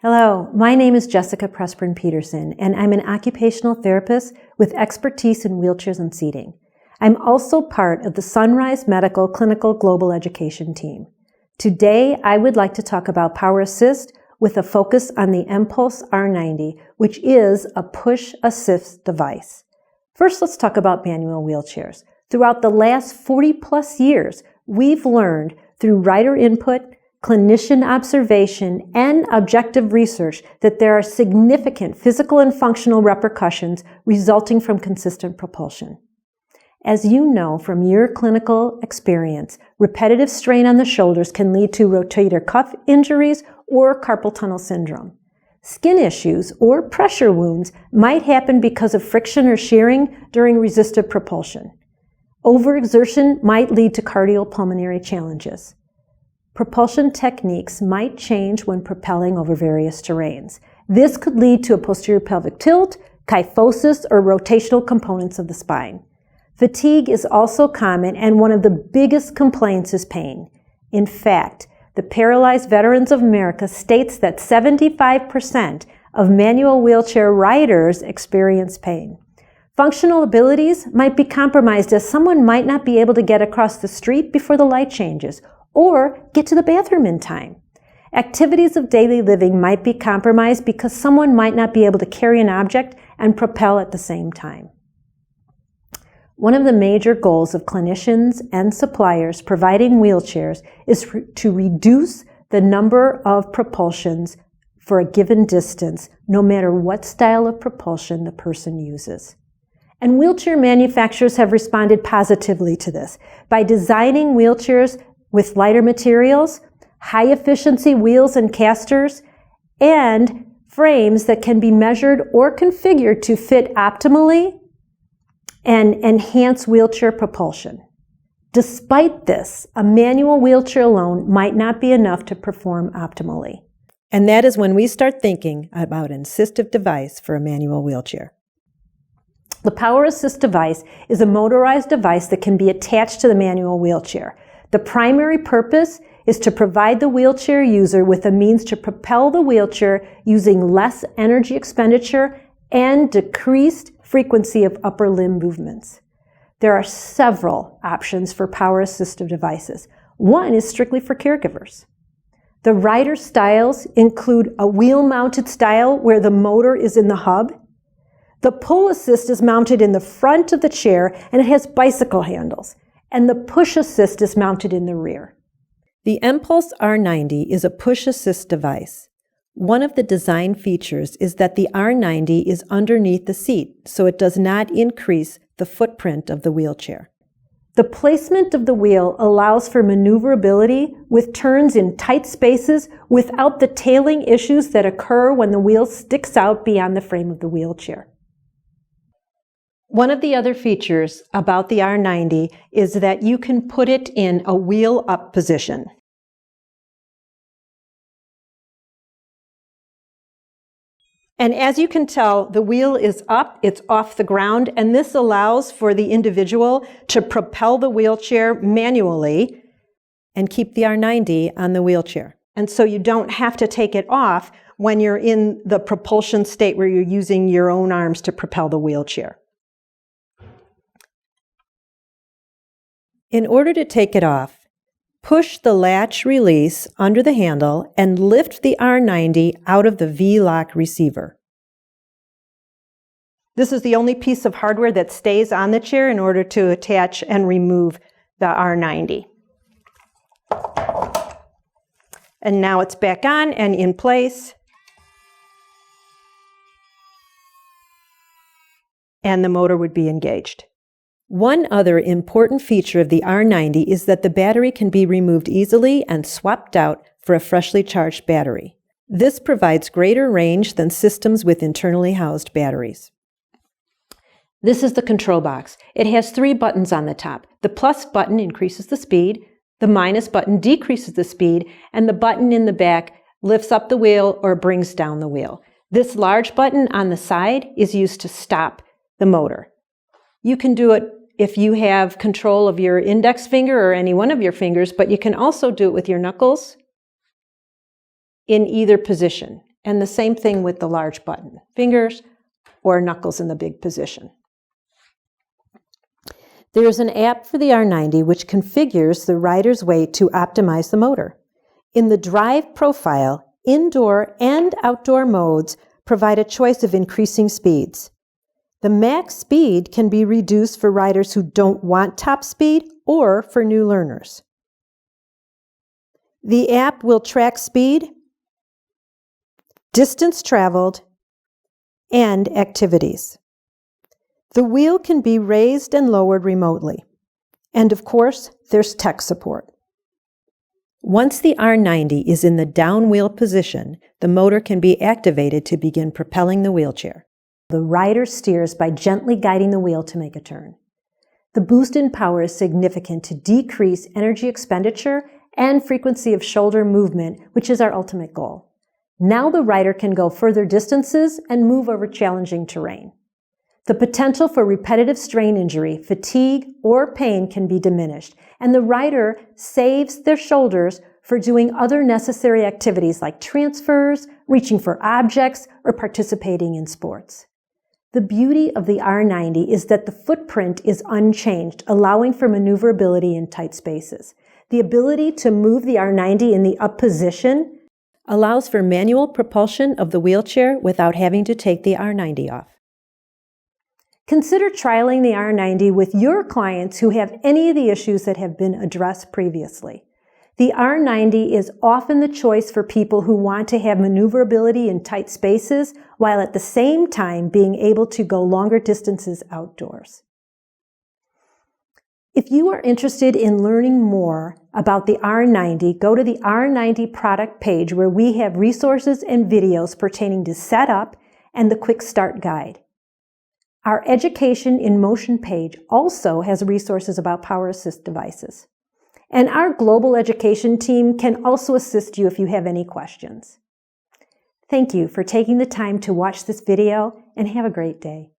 Hello, my name is Jessica Pressburn-Peterson, and I'm an occupational therapist with expertise in wheelchairs and seating. I'm also part of the Sunrise Medical Clinical Global Education team. Today, I would like to talk about Power Assist with a focus on the Empulse R90, which is a push assist device. First, let's talk about manual wheelchairs. Throughout the last 40 plus years, we've learned through rider input, clinician observation, and objective research that there are significant physical and functional repercussions resulting from consistent propulsion. As you know from your clinical experience, repetitive strain on the shoulders can lead to rotator cuff injuries or carpal tunnel syndrome. Skin issues or pressure wounds might happen because of friction or shearing during resistive propulsion. Overexertion might lead to cardiopulmonary challenges. Propulsion techniques might change when propelling over various terrains. This could lead to a posterior pelvic tilt, kyphosis, or rotational components of the spine. Fatigue is also common, and one of the biggest complaints is pain. In fact, the Paralyzed Veterans of America states that 75% of manual wheelchair riders experience pain. Functional abilities might be compromised, as someone might not be able to get across the street before the light changes, or get to the bathroom in time. Activities of daily living might be compromised because someone might not be able to carry an object and propel at the same time. One of the major goals of clinicians and suppliers providing wheelchairs is to reduce the number of propulsions for a given distance, no matter what style of propulsion the person uses. And wheelchair manufacturers have responded positively to this by designing wheelchairs with lighter materials, high-efficiency wheels and casters, and frames that can be measured or configured to fit optimally and enhance wheelchair propulsion. Despite this, a manual wheelchair alone might not be enough to perform optimally. And that is when we start thinking about an assistive device for a manual wheelchair. The Power Assist device is a motorized device that can be attached to the manual wheelchair. The primary purpose is to provide the wheelchair user with a means to propel the wheelchair using less energy expenditure and decreased frequency of upper limb movements. There are several options for power assistive devices. One is strictly for caregivers. The rider styles include a wheel-mounted style where the motor is in the hub. The pull assist is mounted in the front of the chair and it has bicycle handles. And the push assist is mounted in the rear. The Empulse R90 is a push assist device. One of the design features is that the R90 is underneath the seat, so it does not increase the footprint of the wheelchair. The placement of the wheel allows for maneuverability with turns in tight spaces without the tailing issues that occur when the wheel sticks out beyond the frame of the wheelchair. One of the other features about the R90 is that you can put it in a wheel up position. And as you can tell, the wheel is up, it's off the ground, and this allows for the individual to propel the wheelchair manually and keep the R90 on the wheelchair. And so you don't have to take it off when you're in the propulsion state where you're using your own arms to propel the wheelchair. In order to take it off, push the latch release under the handle and lift the R90 out of the V-lock receiver. This is the only piece of hardware that stays on the chair in order to attach and remove the R90. And now it's back on and in place. And the motor would be engaged. One other important feature of the R90 is that the battery can be removed easily and swapped out for a freshly charged battery. This provides greater range than systems with internally housed batteries. This is the control box. It has 3 buttons on the top. The plus button increases the speed, the minus button decreases the speed, and the button in the back lifts up the wheel or brings down the wheel. This large button on the side is used to stop the motor. You can do it if you have control of your index finger or any one of your fingers, but you can also do it with your knuckles in either position. And the same thing with the large button, fingers or knuckles in the big position. There is an app for the R90 which configures the rider's weight to optimize the motor. In the drive profile, indoor and outdoor modes provide a choice of increasing speeds. The max speed can be reduced for riders who don't want top speed or for new learners. The app will track speed, distance traveled, and activities. The wheel can be raised and lowered remotely. And of course, there's tech support. Once the R90 is in the down wheel position, the motor can be activated to begin propelling the wheelchair. The rider steers by gently guiding the wheel to make a turn. The boost in power is significant to decrease energy expenditure and frequency of shoulder movement, which is our ultimate goal. Now the rider can go further distances and move over challenging terrain. The potential for repetitive strain injury, fatigue, or pain can be diminished, and the rider saves their shoulders for doing other necessary activities like transfers, reaching for objects, or participating in sports. The beauty of the R90 is that the footprint is unchanged, allowing for maneuverability in tight spaces. The ability to move the R90 in the up position allows for manual propulsion of the wheelchair without having to take the R90 off. Consider trialing the R90 with your clients who have any of the issues that have been addressed previously. The R90 is often the choice for people who want to have maneuverability in tight spaces while at the same time being able to go longer distances outdoors. If you are interested in learning more about the R90, go to the R90 product page where we have resources and videos pertaining to setup and the quick start guide. Our Education in Motion page also has resources about power assist devices. And our global education team can also assist you if you have any questions. Thank you for taking the time to watch this video and have a great day.